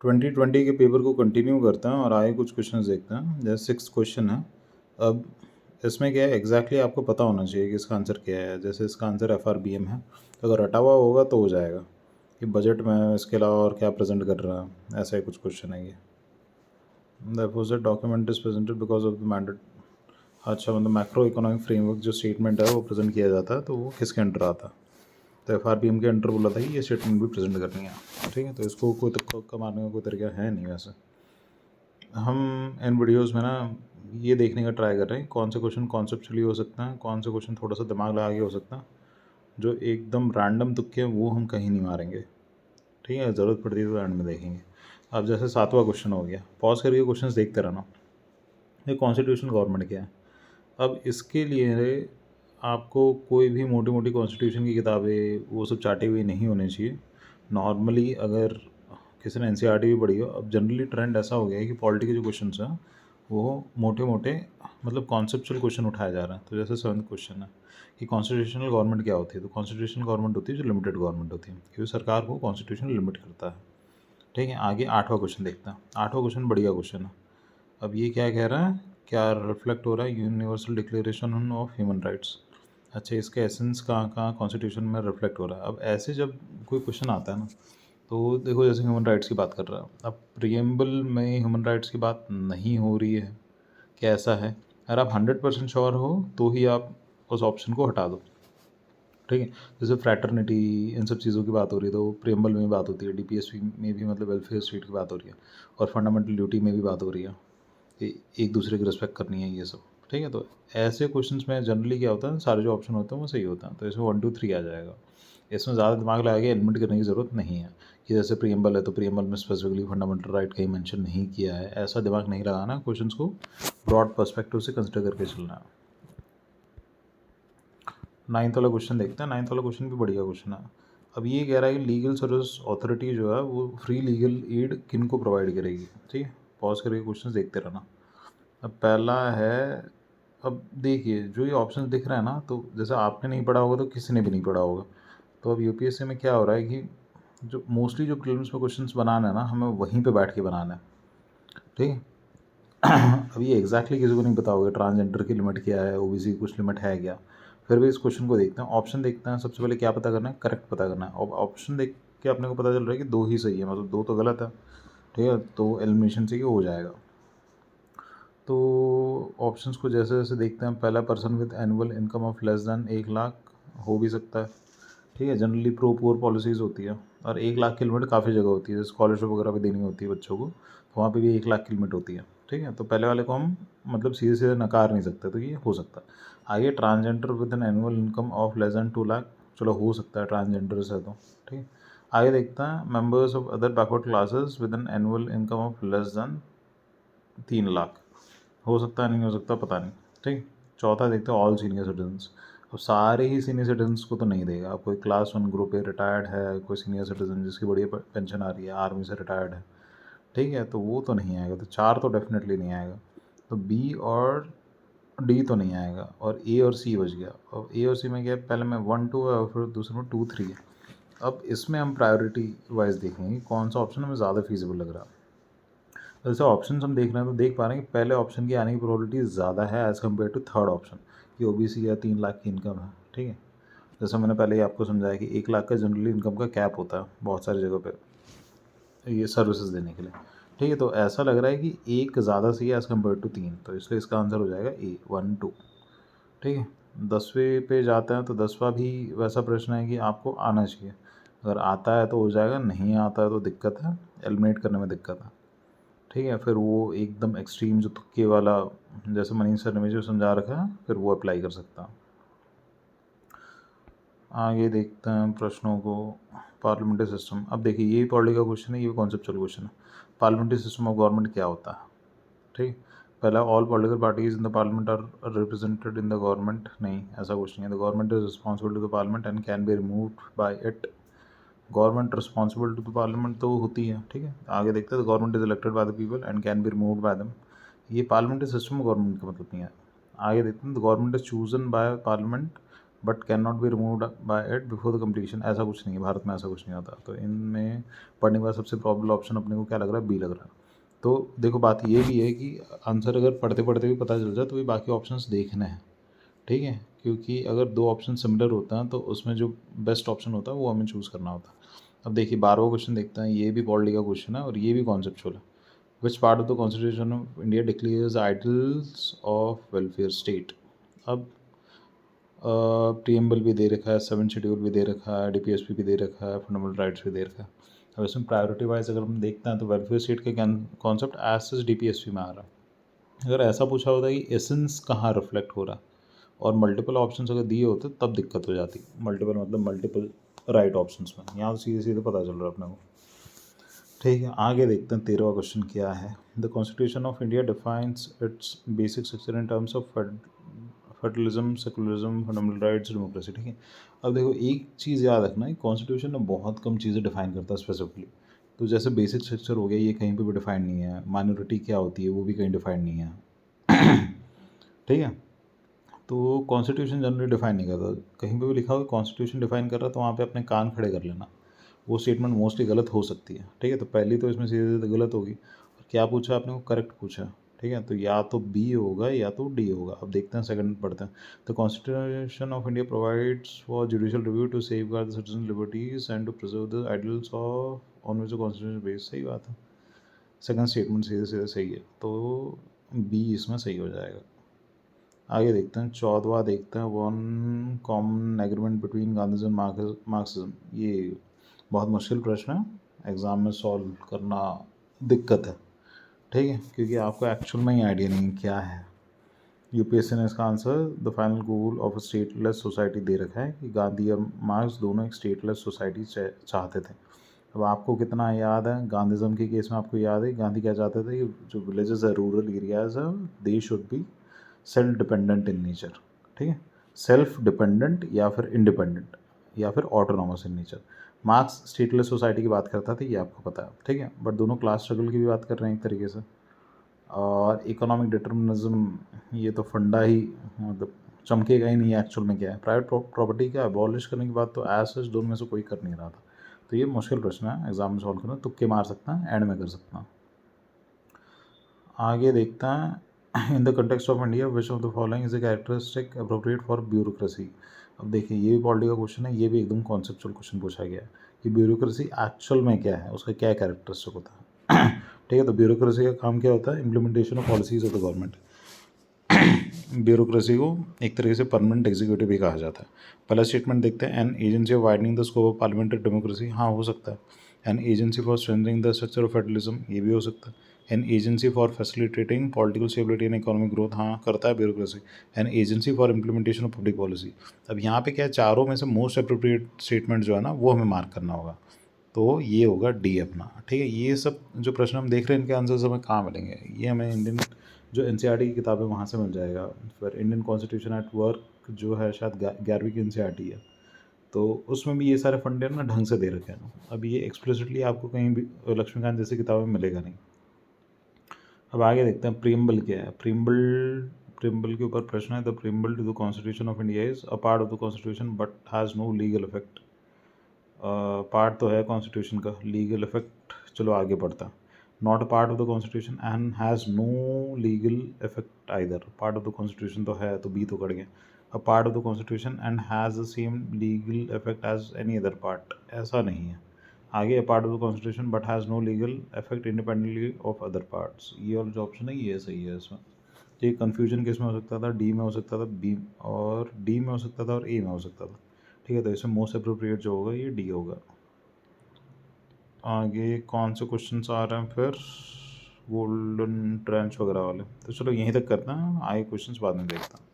2020 के पेपर को कंटिन्यू करते हैं और आगे कुछ क्वेश्चंस देखते हैं। जैसे 6 क्वेश्चन है। अब इसमें क्या है एग्जैक्टली आपको पता होना चाहिए कि इसका आंसर क्या है। जैसे इसका आंसर FRBM है, तो अगर रटा हुआ होगा तो हो जाएगा कि बजट में इसके अलावा और क्या प्रेजेंट कर रहा है, ऐसा ही कुछ क्वेश्चन है ये। The opposite document is presented because of the mandate. अच्छा, मतलब मैक्रो इकोनॉमिक फ्रेमवर्क जो स्टेटमेंट है वो प्रेजेंट किया जाता है, तो वो किसके अंडर आता है? तो FRBM के अंडर बोला था कि ये स्टेटमेंट भी प्रेजेंट करनी है। ठीक है, तो इसको कोई तुक्का मारने का कोई तरीका है नहीं। वैसे हम इन वीडियोस में ना ये देखने का ट्राई कर रहे हैं कौन से क्वेश्चन कॉन्सेप्चुअली हो सकते हैं, कौन से क्वेश्चन थोड़ा सा दिमाग लगा के हो सकता है। जो एकदम रैंडम तुक्के हैं वो हम कहीं नहीं मारेंगे। ठीक है, ज़रूरत पड़ती है तो एंड में देखेंगे। अब जैसे 7वां क्वेश्चन हो गया, पॉज करके क्वेश्चन देखते रहना। ये कॉन्स्टिट्यूशन गवर्नमेंट क्या है। अब इसके लिए आपको कोई भी मोटी मोटी कॉन्स्टिट्यूशन की किताबें वो सब चाटी हुई नहीं होनी चाहिए। नॉर्मली अगर किसी ने NCERT भी पढ़ी हो, अब जनरली ट्रेंड ऐसा हो गया है कि पॉलिटी के जो क्वेश्चन हैं वो मोटे मोटे मतलब कॉन्सेप्चुअल क्वेश्चन उठाए जा रहे हैं। तो जैसे 7वां क्वेश्चन है कि कॉन्स्टिट्यूशनल गवर्नमेंट क्या होती है। तो कॉन्स्टिट्यूशनल गवर्नमेंट होती है जो लिमिटेड गवर्नमेंट होती है, क्योंकि सरकार को कॉन्स्टिट्यूशन लिमिट करता है। ठीक है, आगे 8वां क्वेश्चन देखते हैं। 8वां क्वेश्चन बढ़िया क्वेश्चन है। अब ये क्या कह रहा है, क्या रिफ्लेक्ट हो रहा है universal declaration of human rights. अच्छा, इसका एसेंस कहाँ कहाँ कॉन्स्टिट्यूशन में रिफ्लेक्ट हो रहा है। अब ऐसे जब कोई क्वेश्चन आता है ना, तो देखो जैसे ह्यूमन राइट्स की बात कर रहा है, अब प्रियम्बल में ह्यूमन राइट्स की बात नहीं हो रही है, क्या ऐसा है? अगर आप 100% श्योर हो तो ही आप उस ऑप्शन को हटा दो। ठीक है, जैसे फ्रैटर्निटी इन सब चीज़ों की बात हो रही है तो प्रियम्बल में बात होती है, DPSP में भी मतलब वेलफेयर स्टेट की बात हो रही है, और फंडामेंटल ड्यूटी में भी बात हो रही है कि एक दूसरे की रिस्पेक्ट करनी है, ये सब। ठीक है, तो ऐसे क्वेश्चंस में जनरली क्या होता है, सारे जो ऑप्शन होते हैं वो सही होता है, तो इसमें 1 2 3 आ जाएगा। इसमें ज़्यादा दिमाग लगा के एलिमेंट करने की ज़रूरत नहीं है कि जैसे प्रियम्बल है तो प्रियम्बल में स्पेसिफिकली फंडामेंटल राइट कहीं मेंशन नहीं किया है, ऐसा दिमाग नहीं लगाना। क्वेश्चंस को ब्रॉड पर्सपेक्टिव से कंसिडर करके चलना है। 9th वाला क्वेश्चन देखते हैं। 9th वाला क्वेश्चन भी बढ़िया क्वेश्चन है। अब ये कह रहा है कि लीगल सर्विस अथॉरिटी जो है वो फ्री लीगल एड किन को प्रोवाइड करेगी। ठीक है, पॉज करके क्वेश्चन देखते रहना। अब पहला है, अब देखिए जो ये ऑप्शन दिख रहा है ना, तो जैसे आपने नहीं पढ़ा होगा तो किसी ने भी नहीं पढ़ा होगा। तो अब UPSC में क्या हो रहा है कि जो मोस्टली जो प्रीलिम्स में क्वेश्चंस बनाना है ना, हमें वहीं पे बैठ के बनाना है। ठीक है, अब ये एग्जैक्टली किसी को नहीं पता होगा ट्रांसजेंडर की लिमिट क्या है, OBC की कुछ लिमिट है क्या। फिर भी इस क्वेश्चन को देखते हैं, ऑप्शन देखते हैं। सबसे पहले क्या पता करना है, करेक्ट पता करना है। और ऑप्शन देख के अपने को पता चल रहा है कि 2 ही सही है, मतलब 2 तो गलत है। ठीक है, तो एलिमिनेशन से ही हो जाएगा। तो ऑप्शंस को जैसे जैसे देखते हैं, पहला person with annual income of less than 1 lakh हो भी सकता है। ठीक है, जनरली प्रो पुअर पॉलिसीज़ होती है, और 1 लाख की लिमिट काफ़ी जगह होती है, जैसे स्कॉलरशिप वगैरह भी देनी होती है बच्चों को, तो वहाँ पे भी 1 लाख की लिमिट होती है। ठीक है, तो पहले वाले को हम मतलब सीधे सीधे नकार नहीं सकते, तो ये हो सकता है। आगे transgender with an annual income of less than 2 lakh, चलो हो सकता है ट्रांसजेंडर से, तो ठीक है। आगे देखते हैं, members of other backward classes with an annual income of less than 3 lakh, हो सकता है नहीं हो सकता पता नहीं। ठीक, चौथा देखते हैं, ऑल सीनियर सिटीजन्स। अब सारे ही सीनियर सिटीजन्स को तो नहीं देगा। अब कोई क्लास 1 ग्रुप है, रिटायर्ड है, कोई सीनियर सिटीजन जिसकी बढ़िया पेंशन आ रही है, आर्मी से रिटायर्ड है, ठीक है, तो वो तो नहीं आएगा। तो 4 तो डेफिनेटली नहीं आएगा। तो B और D तो नहीं आएगा, और A और C बच गया। और A और C में क्या है, पहले में 1 2 है और फिर दूसरे में 2 3 है। अब इसमें हम प्रायोरिटी वाइज देखेंगे कौन सा ऑप्शन हमें ज़्यादा फीजिबल लग रहा है। जैसे ऑप्शन हम देख रहे हैं तो देख पा रहे हैं कि पहले ऑप्शन की आने की प्रोबेबिलिटी ज़्यादा है as compare to third option, कि OBC या 3 लाख की इनकम है। ठीक है, जैसा मैंने पहले ही आपको समझाया कि 1 लाख का जनरली इनकम का कैप होता है बहुत सारी जगह पे ये सर्विसेज देने के लिए। ठीक है, तो ऐसा लग रहा है कि एक ज़्यादा सही है एज़ कम्पेयर टू 3, तो इसलिए इसका आंसर हो जाएगा A 1 2। ठीक है, 10वें पे जाते हैं। तो 10वां भी वैसा प्रश्न है कि आपको आना चाहिए, अगर आता है तो हो जाएगा, नहीं आता है तो दिक्कत है, एलिमिनेट करने में दिक्कत है। ठीक है, फिर वो एकदम एक्सट्रीम जो तुक्के वाला, जैसे मनीष सर ने मुझे समझा रखा है, फिर वो अप्लाई कर सकता है। आगे देखते हैं प्रश्नों को। पार्लियामेंट्री सिस्टम, अब देखिए ये पॉलिटिकल क्वेश्चन है, ये कॉन्सेप्चुअल क्वेश्चन है। पार्लियामेंट्री सिस्टम ऑफ गवर्नमेंट क्या होता है। ठीक, पहला, all political parties in the parliament are represented in the government, नहीं ऐसा क्वेश्चन है। The government is responsible to the parliament and can be removed by it. Government responsible to the parliament तो होती है। ठीक है, आगे देखते हैं, the government is elected by the people and can be removed by them. ये parliamentary system government का मतलब नहीं है। आगे देखते हैं, the government is chosen by parliament but can not be removed by it before the completion, ऐसा कुछ नहीं है, भारत में ऐसा कुछ नहीं होता। तो इनमें पढ़ने के बाद सबसे प्रॉबेबल ऑप्शन अपने को क्या लग रहा है, बी लग रहा है। तो देखो बात ये भी है कि आंसर अगर पढ़ते पढ़ते भी पता चल जाए तो भी बाकी ऑप्शंस देखने हैं, ठीक है, क्योंकि अगर दो ऑप्शन सिमिलर होता है तो उसमें जो बेस्ट ऑप्शन होता है वो हमें चूज़ करना होता है। अब देखिए 12वां क्वेश्चन देखते हैं, ये भी पॉलिटी का क्वेश्चन है और ये भी कॉन्सेप्चुअल है। Which part of the constitution of India declares idols of welfare state. अब प्रीएम्बल भी दे रखा है, 7 शेड्यूल भी दे रखा है, डीपीएसपी भी दे रखा है, फंडामेंटल राइट्स भी दे रखा है। अब इसमें प्रायोरिटी वाइज अगर हम देखते हैं तो वेलफेयर स्टेट का कॉन्सेप्ट एज सच डीपीएसपी में आ रहा है। अगर ऐसा पूछा होता है कि एसेंस कहाँ रिफ्लेक्ट हो रहा है और मल्टीपल ऑप्शंस अगर दिए होते तब दिक्कत हो जाती। मल्टीपल मतलब मल्टीपल राइट ऑप्शंस में, यहाँ तो सीधे सीधे पता चल रहा है अपने को। ठीक है, आगे देखते हैं 13वां क्वेश्चन क्या है। The constitution of India defines it's basic structure in terms of federalism, secularism, fundamental rights, democracy. ठीक है, अब देखो एक चीज़ याद रखना है, कॉन्स्टिट्यूशन में बहुत कम चीज़ें डिफाइन करता है स्पेसिफिकली। तो जैसे बेसिक स्ट्रक्चर हो गया, ये कहीं पे भी डिफाइन नहीं है। माइनॉरिटी क्या होती है वो भी कहीं डिफाइन नहीं है। ठीक है, तो कॉन्स्टिट्यूशन जनरली डिफाइन नहीं करता। कहीं पे भी लिखा हो कॉन्स्टिट्यूशन डिफाइन कर रहा है तो वहाँ पे अपने कान खड़े कर लेना, वो स्टेटमेंट मोस्टली गलत हो सकती है। ठीक है, तो पहली तो इसमें सीधे सीधे गलत होगी। और क्या पूछा आपने को, करेक्ट पूछा। ठीक है, तो या तो बी होगा या तो डी होगा। अब देखते हैं, सेकंड पढ़ते हैं। The constitution of India provides for judicial review to safeguard the citizen liberties and to preserve the ideals of on which the constitution based. सही बात है, सेकंड स्टेटमेंट सीधे सीधे सही है, तो बी इसमें सही हो जाएगा। आगे देखते हैं, 14वां देखते हैं, one common agreement between Gandhism Marxism. ये बहुत मुश्किल प्रश्न है, एग्ज़ाम में सॉल्व करना दिक्कत है। ठीक है, क्योंकि आपको एक्चुअल में ही आइडिया नहीं क्या है। यूपीएससी ने इसका answer the final goal of a stateless society दे रखा है कि गांधी और मार्क्स दोनों एक स्टेटलेस सोसाइटी चाहते थे। अब आपको कितना याद है, गांधीज़म के केस में आपको याद है गांधी क्या चाहते थे कि जो विलेजेस है, रूरल एरियाज है, they should be self dependent in nature. ठीक है, सेल्फ डिपेंडेंट या फिर इंडिपेंडेंट या फिर autonomous in nature. Marks stateless society की बात करता था, ये आपको पता है। ठीक है, बट दोनों क्लास स्ट्रगल की भी बात कर रहे हैं एक तरीके से। और इकोनॉमिक डिटर्मिनिज्म, ये तो फंडा ही मतलब चमकेगा ही नहीं एक्चुअल में क्या है। प्राइवेट प्रॉपर्टी का अबॉलिश करने की बात तो एज सच दोनों में से कोई कर नहीं रहा था। तो ये मुश्किल प्रश्न है, एग्जाम में सॉल्व करना, तुक्के मार सकता है, एंड में कर सकता हूँ। आगे देखता है, in the context of India which of the following is a characteristic appropriate for bureaucracy. अब देखिए ये भी पॉलिटी का क्वेश्चन है, ये भी एकदम कॉन्सेप्चुअल क्वेश्चन पूछा गया है कि ब्यूरोक्रेसी एक्चुअल में क्या है, उसका क्या कैरेक्टरिस्टिक होता है। ठीक है, तो ब्यूरोक्रेसी का काम क्या होता है, implementation of policies of the government. Bureaucracy को एक तरीके से परमानेंट एग्जीक्यूटिव भी कहा जाता है। पहला स्टेटमेंट देखते हैं, an agency of widening the scope of parliamentary democracy. हाँ, हो सकता है। An agency for strengthening the structure of federalism, ये भी हो सकता है। An agency for facilitating political stability and economic growth, हाँ करता है bureaucracy. An agency for implementation of public policy. अब यहाँ पे क्या है, चारों में से मोस्ट अप्रोप्रिएट स्टेटमेंट जो है ना वो हमें मार्क करना होगा, तो ये होगा डी अपना। ठीक है, ये सब जो प्रश्न हम देख रहे हैं इनके आंसर्स हमें कहाँ मिलेंगे, ये हमें इंडियन जो एनसीईआरटी की किताब है वहाँ से मिल जाएगा। फिर इंडियन कॉन्स्टिट्यूशन एट वर्क जो है शायद 11वीं की एनसीईआरटी है, तो उसमें भी ये सारे फंडे ना ढंग से दे रखे हैं। अब ये एक्सप्लिसिटली आपको कहीं भी लक्ष्मीकांत जैसी किताबें में मिलेगा नहीं। अब आगे देखते हैं, प्रीम्बल क्या है। प्रीम्बल के ऊपर प्रश्न है, the preamble to the constitution of India is a part of the constitution but has no legal effect. Part तो है कॉन्स्टिट्यूशन का, लीगल इफेक्ट चलो आगे पढ़ता है। Not a part of the constitution and has no legal effect either. Part of the constitution तो है, तो बी तो कट गया। A part of the constitution and has the same legal effect as any other part, ऐसा नहीं है। आगे, a part of the constitution but has no legal effect independently of other parts. ये वाला जो ऑप्शन है ये सही है इसमें। ये कन्फ्यूजन किस में हो सकता था, डी में हो सकता था, बी और डी में हो सकता था और ए में हो सकता था। ठीक है, तो इसमें मोस्ट अप्रोप्रिएट जो होगा ये डी होगा। आगे कौन से क्वेश्चन आ रहे हैं फिर, गोल्डन ट्रेंच वगैरह वाले, तो चलो यहीं तक करते हैं, आगे क्वेश्चंस बाद में देखता हूँ।